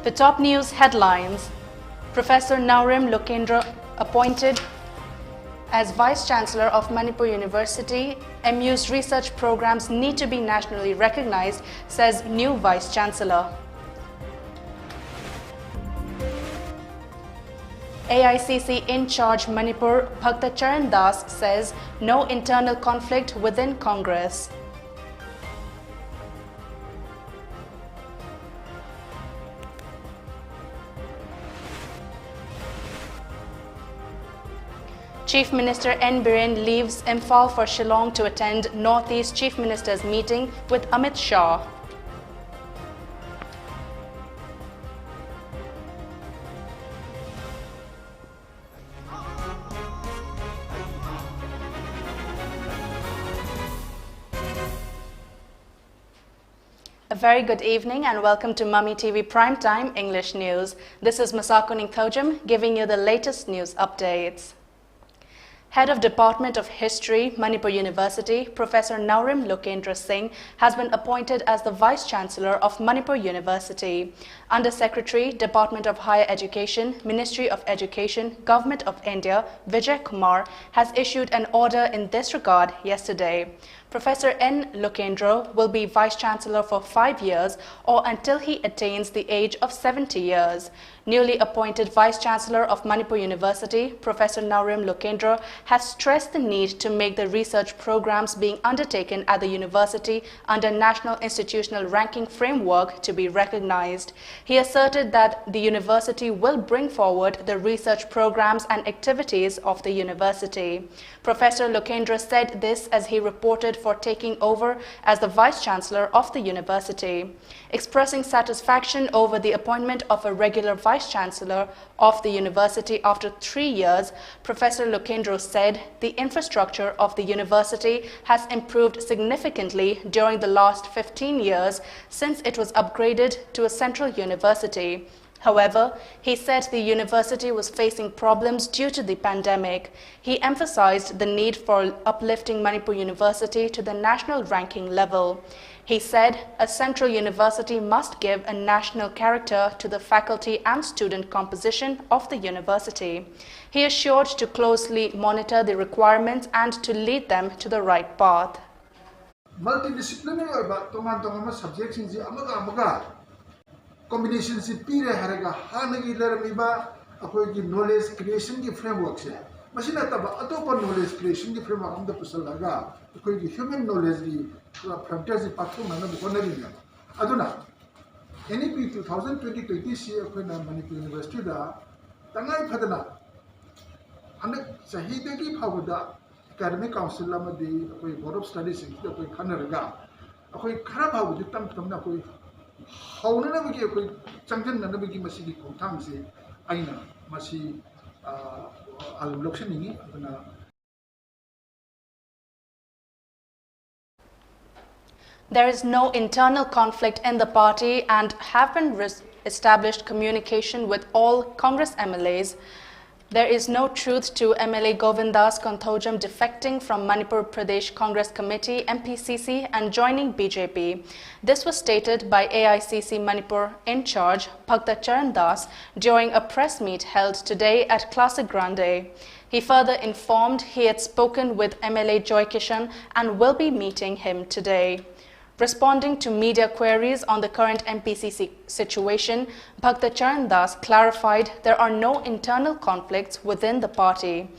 The top news headlines. Professor Naurim Lokendra appointed as Vice-Chancellor of Manipur University. MU's research programs need to be nationally recognized, says new Vice-Chancellor. AICC in charge Manipur Bhakta Charan Das says no internal conflict within Congress. Chief Minister N. Biren leaves Imphal for Shillong to attend Northeast Chief Minister's meeting with Amit Shah. A very good evening and welcome to MAMITv Primetime English News. This is MASACO NINGTHOUJAM giving you the latest news updates. Head of Department of History, Manipur University, Professor Naurim Lokendra Singh has been appointed as the Vice-Chancellor of Manipur University. Under-Secretary, Department of Higher Education, Ministry of Education, Government of India, Vijay Kumar has issued an order in this regard yesterday. Professor N. Lokendra will be Vice-Chancellor for 5 years or until he attains the age of 70 years. Newly appointed Vice-Chancellor of Manipur University, Professor Naurim Lokendra, has stressed the need to make the research programs being undertaken at the university under National Institutional Ranking Framework to be recognized. He asserted that the university will bring forward the research programs and activities of the university. Professor Lokendra said this as he reported for taking over as the Vice-Chancellor of the university. Expressing satisfaction over the appointment of a regular Vice-Chancellor of the university after 3 years, Professor Lokendra said the infrastructure of the university has improved significantly during the last 15 years since it was upgraded to a central university. However, he said the university was facing problems due to the pandemic. He emphasized the need for uplifting Manipur University to the national ranking level. He said a central university must give a national character to the faculty and student composition of the university. He assured to closely monitor the requirements and to lead them to the right path. Multidisciplinary subjects combination si pire haraga hanagi leramiba akogi knowledge creation ki framework se masina taba atopa knowledge creation ki framework amda pusalaga akogi human knowledge ki frontiers si pathuma na bukonari ya aduna NEP 2020 se akoina Manipur University da tangai phadana anak sahide ki phawada academic council amadi akoi board of studies ki akoi khanaraga akoi khara phawudi tam tamna akoi There is no internal conflict in the party and have been established communication with all Congress MLAs. There is no truth to MLA Govindas NINGTHOUJAM defecting from Manipur Pradesh Congress Committee MPCC and joining BJP. This was stated by AICC Manipur in charge Bhakta Charan Das during a press meet held today at Classic Grande. He further informed he had spoken with MLA Joy Kishan and will be meeting him today. Responding to media queries on the current MPCC situation, Bhakta Charan Das clarified there are no internal conflicts within the party.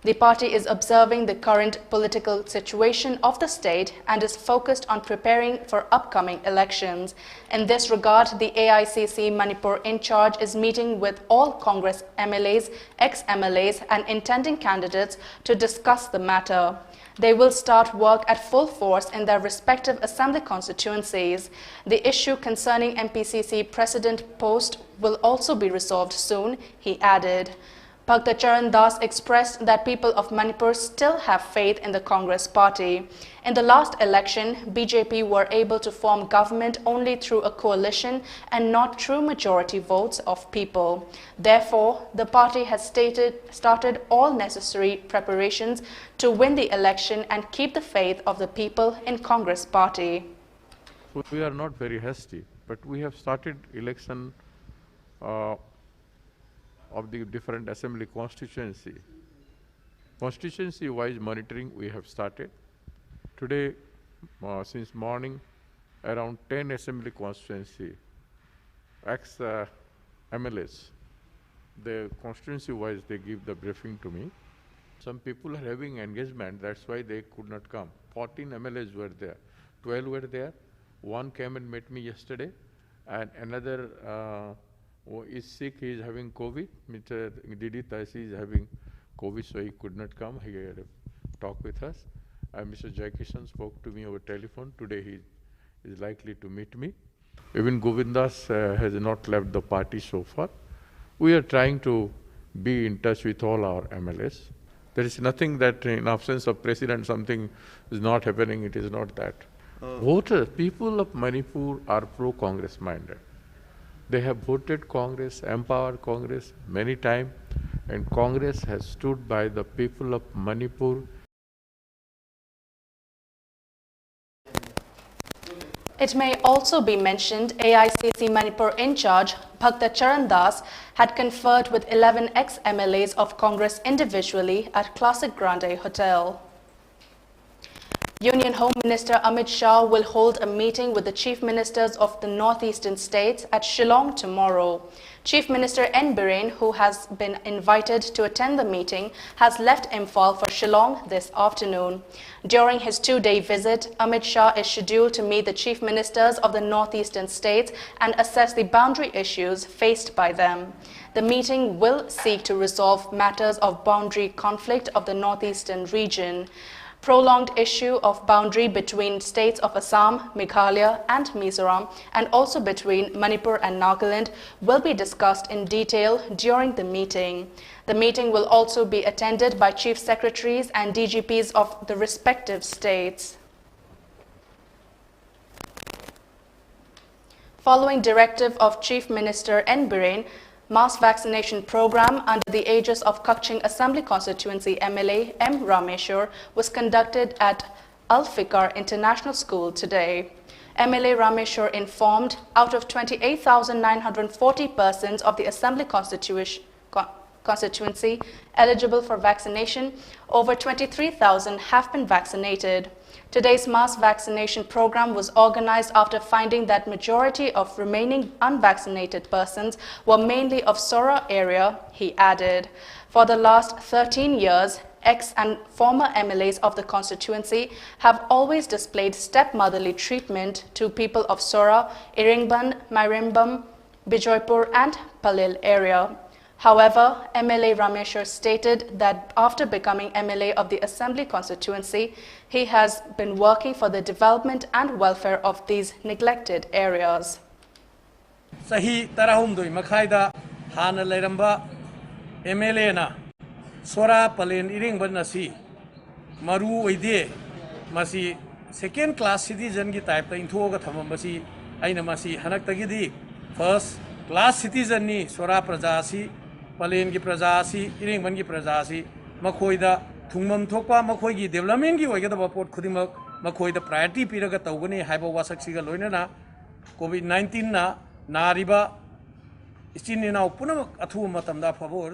The party is observing the current political situation of the state and is focused on preparing for upcoming elections. In this regard, the AICC Manipur in charge is meeting with all Congress MLAs, ex-MLAs and intending candidates to discuss the matter. They will start work at full force in their respective assembly constituencies. The issue concerning MPCC president post will also be resolved soon, he added. Bhakta Charan Das expressed that people of Manipur still have faith in the Congress party. In the last election, BJP were able to form government only through a coalition and not through majority votes of people. Therefore, the party has started all necessary preparations to win the election and keep the faith of the people in Congress party. We are not very hasty, but we have started election uh, of the different assembly constituency. Constituency-wise monitoring we have started. Today, since morning, around 10 assembly constituency, ex-MLAs, the constituency-wise they give the briefing to me. Some people are having engagement, that's why they could not come. 14 MLAs were there, 12 were there. One came and met me yesterday, and another who is sick, he is having COVID. Mr. Didi Taisi is having COVID, so he could not come. He had a talk with us. And Mr. Jaikishan spoke to me over telephone. Today he is likely to meet me. Even Govindas has not left the party so far. We are trying to be in touch with all our MLAs. There is nothing that in absence of president something is not happening, it is not that. Voters, people of Manipur are pro-Congress minded. They have voted Congress, empowered Congress many times, and Congress has stood by the people of Manipur. It may also be mentioned AICC Manipur in charge, Bhakta Charan Das, had conferred with 11 ex-MLAs of Congress individually at Classic Grande Hotel. Union Home Minister Amit Shah will hold a meeting with the Chief Ministers of the northeastern states at Shillong tomorrow. Chief Minister N. Biren, who has been invited to attend the meeting, has left Imphal for Shillong this afternoon. During his two-day visit, Amit Shah is scheduled to meet the Chief Ministers of the northeastern states and assess the boundary issues faced by them. The meeting will seek to resolve matters of boundary conflict of the northeastern region. Prolonged issue of boundary between states of Assam, Meghalaya and Mizoram, and also between Manipur and Nagaland will be discussed in detail during the meeting. The meeting will also be attended by Chief Secretaries and DGPs of the respective states. Following directive of Chief Minister N. Biren, mass vaccination program under the aegis of Kakching Assembly Constituency MLA M. Rameshwar was conducted at Al-Fikar International School today. MLA Rameshwar informed out of 28,940 persons of the Assembly constituency eligible for vaccination, over 23,000 have been vaccinated. Today's mass vaccination program was organized after finding that majority of remaining unvaccinated persons were mainly of Sora area, he added. For the last 13 years, ex and former MLAs of the constituency have always displayed stepmotherly treatment to people of Sora, Iringban, Mairimbam, Bijoypur and Palil area. However, MLA Rameshwar stated that after becoming MLA of the Assembly constituency, he has been working for the development and welfare of these neglected areas. Sahi tarahumdoi makhaida hana leiramba MLA na Sora Palen Iringban nasi maru oide masi second class citizen gi type ta inthoga thamambasi aina masi hanaktagidi first class citizen ni Sora prajasi Palen ki prajasi Iringban ki prajasi makhoida thungmam thokpa makhoigi development gi oigada pot khudimak makhoida priority piraga tawgani haiba wasaksiga loinana COVID-19 na nariba istinina punamak athu matamda favor.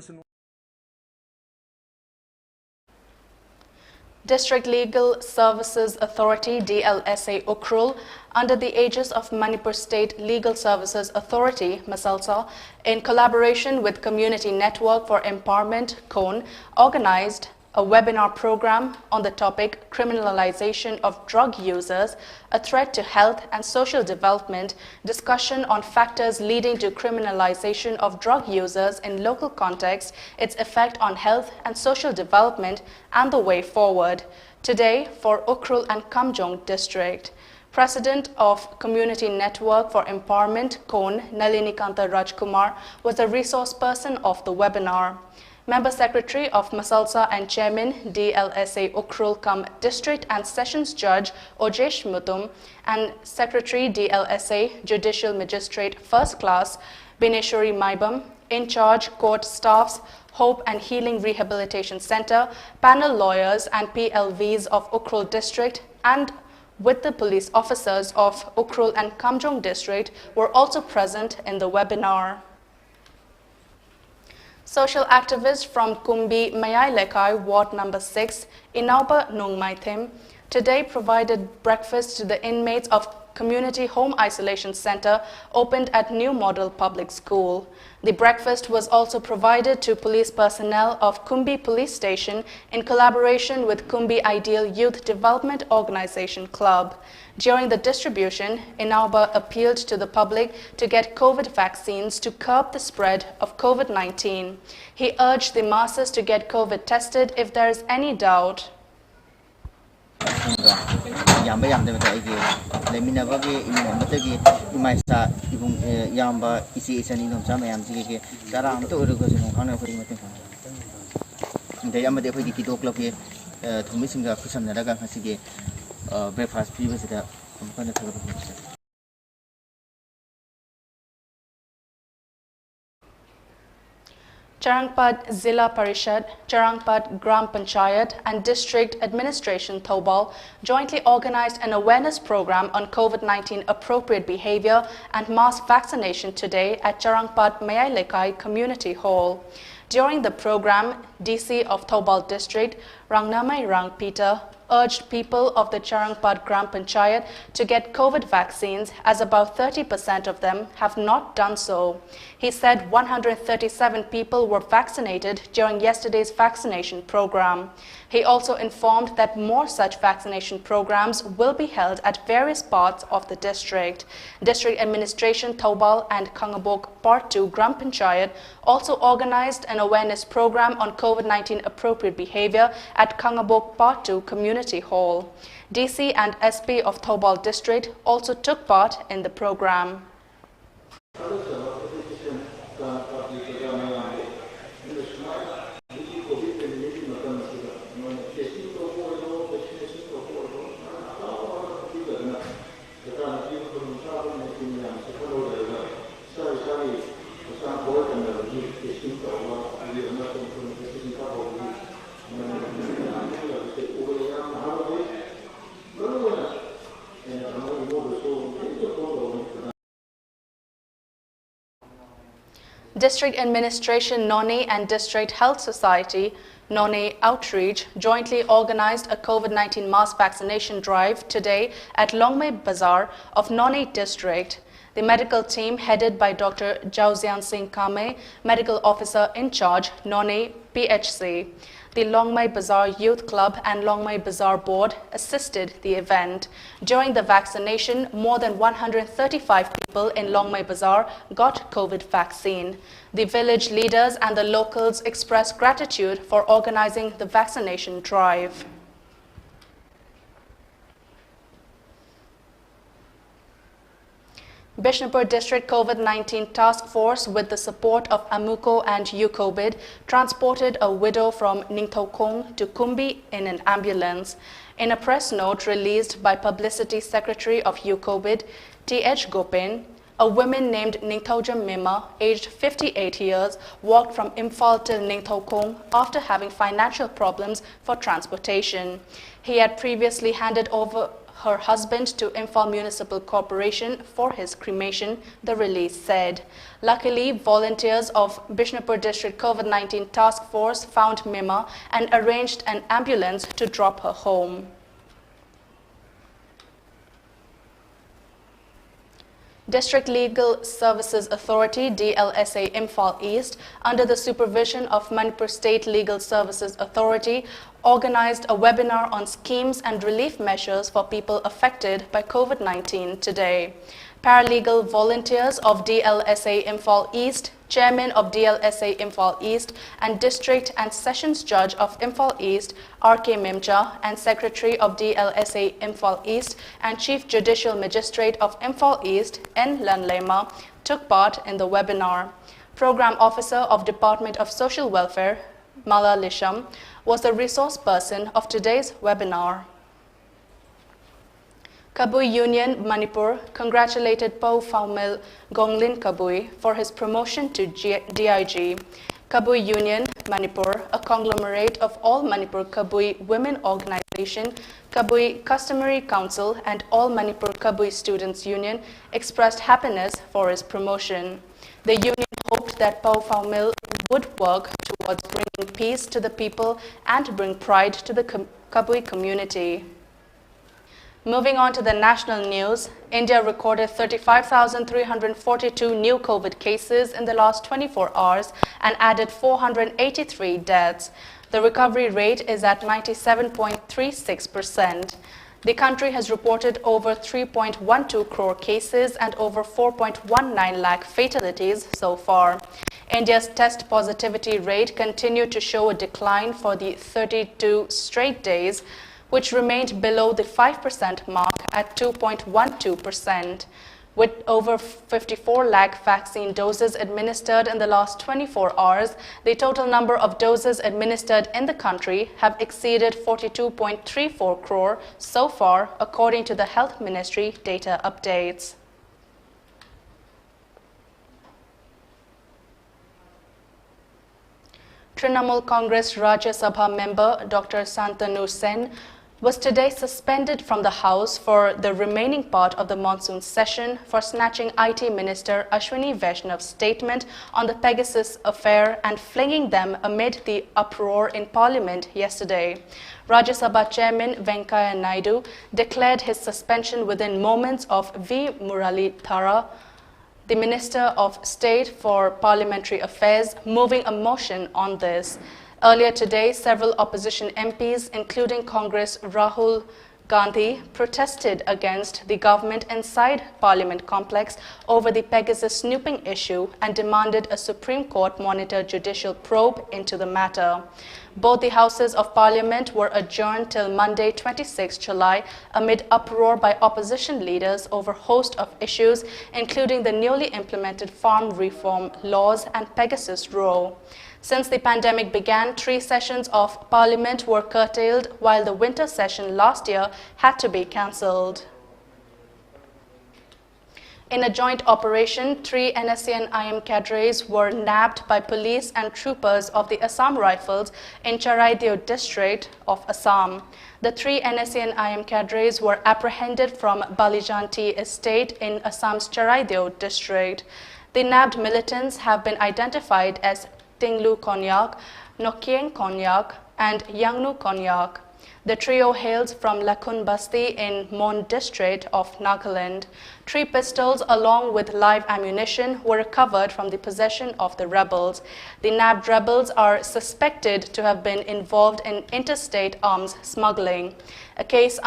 District Legal Services Authority DLSA Ukhrul, under the aegis of Manipur State Legal Services Authority MASACO, in collaboration with Community Network for Empowerment CONE, organized a webinar program on the topic Criminalization of Drug Users, a Threat to Health and Social Development, discussion on factors leading to criminalization of drug users in local context, its effect on health and social development, and the way forward. Today, for Ukhrul and Kamjong District, President of Community Network for Empowerment CONE, Nalinikanta Rajkumar, was the resource person of the webinar. Member Secretary of Masalsa and Chairman DLSA Ukhrul Kam District and Sessions Judge Ojesh Mutum and Secretary DLSA Judicial Magistrate First Class Bineshwari Maibam, in charge court staffs, Hope and Healing Rehabilitation Center, panel lawyers and PLVs of Ukhrul District and with the police officers of Ukhrul and Kamjong District were also present in the webinar. Social activists from Kumbi Mayai Lekai, Ward number 6, Inauba Nungmaithim, today provided breakfast to the inmates of Community Home Isolation Center opened at New Model Public School. The breakfast was also provided to police personnel of Kumbi Police Station in collaboration with Kumbi Ideal Youth Development Organization Club. During the distribution, Inauba appealed to the public to get COVID vaccines to curb the spread of COVID-19. He urged the masses to get COVID tested if there is any doubt. Yamba yamda mata igi lemina bagi imam mata gi imaisa ibung yamba isi isani nom sama yam sigi ke cara am to urugo sino khana khuri mate khana de yamba de khoi ki dok lok ye thumi singa khusam na daga khasi ge breakfast pi basida amkana thagba khusam. Charangpad Zilla Parishad, Charangpad Gram Panchayat and District Administration Thobal jointly organized an awareness program on COVID-19 appropriate behavior and mass vaccination today at Charangpad Mayai Lekai Community Hall. During the program, DC of Thobal District, Rangnamai Rang Peter, urged people of the Charangpad Gram Panchayat to get COVID vaccines as about 30% of them have not done so. He said 137 people were vaccinated during yesterday's vaccination program. He also informed that more such vaccination programs will be held at various parts of the district. District Administration Thobal and Kangabok Part 2 Gram Panchayat also organized an awareness program on COVID-19 appropriate behavior at Kangabok Part 2 Community Hall. DC and SP of Thobal District also took part in the program. District Administration NONI and District Health Society NONI Outreach jointly organized a COVID-19 mass vaccination drive today at Longmei Bazaar of NONI District. The medical team headed by Dr. Jauzian Singh Kame, Medical Officer in charge, NONI PHC. The Longmei Bazaar Youth Club and Longmei Bazaar Board assisted the event. During the vaccination, more than 135 people in Longmei Bazaar got COVID vaccine. The village leaders and the locals expressed gratitude for organizing the vaccination drive. Bishnupur District COVID-19 Task Force, with the support of AMUCO and UCOVID, transported a widow from NINGTHOUJAM to Kumbi in an ambulance. In a press note released by Publicity Secretary of UCOVID, T.H. Gopin, a woman named NINGTHOUJAM Mima, aged 58 years, walked from Imphal till NINGTHOUJAM after having financial problems for transportation. He had previously handed over her husband to Imphal Municipal Corporation for his cremation, the release said. Luckily, volunteers of Bishnupur District COVID-19 Task Force found Mima and arranged an ambulance to drop her home. District Legal Services Authority, DLSA Imphal East, under the supervision of Manipur State Legal Services Authority, organized a webinar on schemes and relief measures for people affected by COVID-19 today. Paralegal volunteers of DLSA Imphal East, Chairman of DLSA Imphal East, and District and Sessions Judge of Imphal East, R.K. Mimcha, and Secretary of DLSA Imphal East and Chief Judicial Magistrate of Imphal East, N. Lanlema, took part in the webinar. Program Officer of Department of Social Welfare, Mala Lisham, was the resource person of today's webinar. Kabui Union, Manipur, congratulated Po Faumil Gonglin Kabui for his promotion to DIG. Kabui Union, Manipur, a conglomerate of all Manipur Kabui Women Organization, Kabui Customary Council, and all Manipur Kabui Students Union, expressed happiness for his promotion. The union hoped hoped that Pau Phao Mill would work towards bringing peace to the people and bring pride to the Kabui community. Moving on to the national news, India recorded 35,342 new COVID cases in the last 24 hours and added 483 deaths. The recovery rate is at 97.36%. The country has reported over 3.12 crore cases and over 4.19 lakh fatalities so far. India's test positivity rate continued to show a decline for the 32 straight days, which remained below the 5% mark at 2.12%. With over 54 lakh vaccine doses administered in the last 24 hours, the total number of doses administered in the country have exceeded 42.34 crore so far, according to the Health Ministry data updates. Trinamool Congress Rajya Sabha member Dr. Santanu Sen was today suspended from the House for the remaining part of the monsoon session for snatching IT Minister Ashwini Vaishnav's statement on the Pegasus affair and flinging them amid the uproar in Parliament yesterday. Rajya Sabha Chairman Venkaiah Naidu declared his suspension within moments of V. Muralidhara, the Minister of State for Parliamentary Affairs, moving a motion on this. Earlier today, several opposition MPs, including Congress Rahul Gandhi, protested against the government inside Parliament complex over the Pegasus snooping issue and demanded a Supreme Court monitor judicial probe into the matter. Both the Houses of Parliament were adjourned till Monday, 26 July, amid uproar by opposition leaders over a host of issues, including the newly implemented farm reform laws and Pegasus rule. Since the pandemic began, 3 sessions of Parliament were curtailed, while the winter session last year had to be cancelled. In a joint operation, 3 NSC and IM cadres were nabbed by police and troopers of the Assam Rifles in Charaideo district of Assam. The 3 NSC and IM cadres were apprehended from Balijanti estate in Assam's Charaideo district. The nabbed militants have been identified as Tinglu Konyak, Nokieng Konyak, and Yangnu Konyak. The trio hails from Lakhun Basti in Mon district of Nagaland. 3 pistols along with live ammunition were recovered from the possession of the rebels. The nabbed rebels are suspected to have been involved in interstate arms smuggling. A case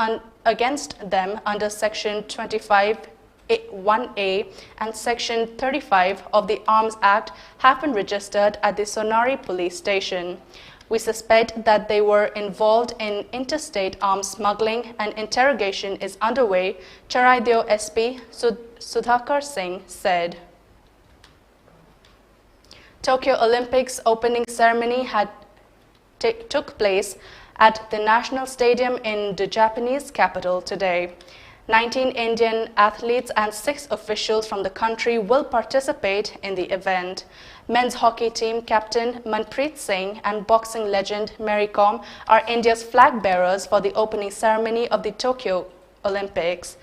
against them under Section 25(1)(a) and Section 35 of the Arms Act have been registered at the Sonari police station. We suspect that they were involved in interstate arms smuggling and interrogation is underway, Charaideo SP Sudhakar Singh said. Tokyo Olympics opening ceremony took place at the National Stadium in the Japanese capital today. 19 Indian athletes and 6 officials from the country will participate in the event. Men's hockey team captain Manpreet Singh and boxing legend Mary Kom are India's flag bearers for the opening ceremony of the Tokyo Olympics.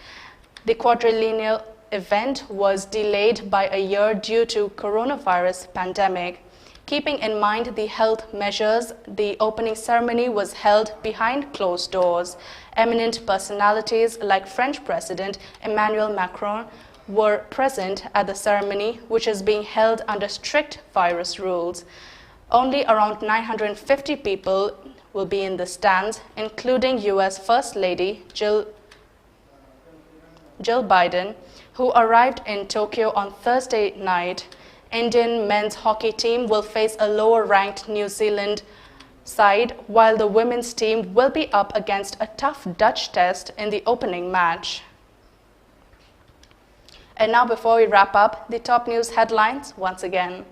The quadrennial event was delayed by a year due to coronavirus pandemic. Keeping in mind the health measures, the opening ceremony was held behind closed doors. Eminent personalities like French President Emmanuel Macron were present at the ceremony, which is being held under strict virus rules. Only around 950 people will be in the stands, including US First Lady Jill Biden, who arrived in Tokyo on Thursday night. Indian men's hockey team will face a lower-ranked New Zealand side, while the women's team will be up against a tough Dutch test in the opening match. And now, before we wrap up, the top news headlines once again.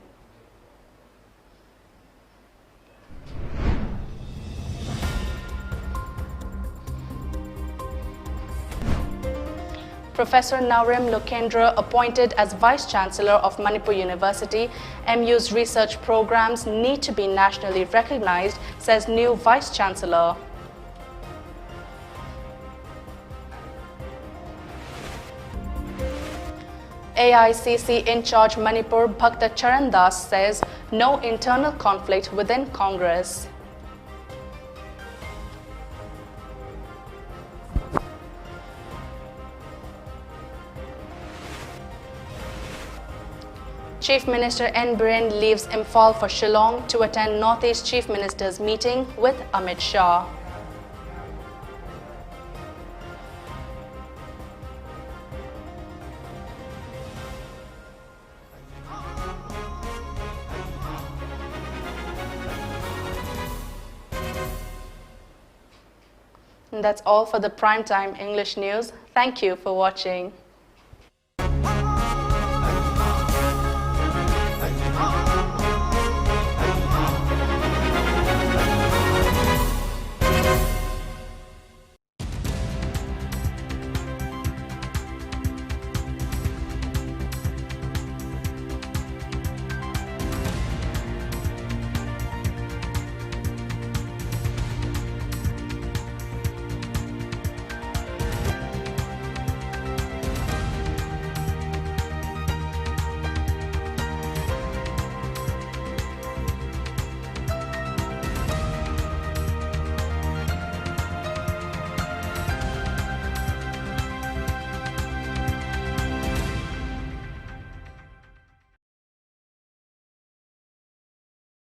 Professor Naurem Lokendra appointed as Vice-Chancellor of Manipur University. MU's research programs need to be nationally recognized, says new Vice-Chancellor. AICC in charge Manipur Bhakta Charan Das says no internal conflict within Congress. Chief Minister N. Biren leaves Imphal for Shillong to attend Northeast Chief Minister's meeting with Amit Shah. And that's all for the Primetime English News. Thank you for watching.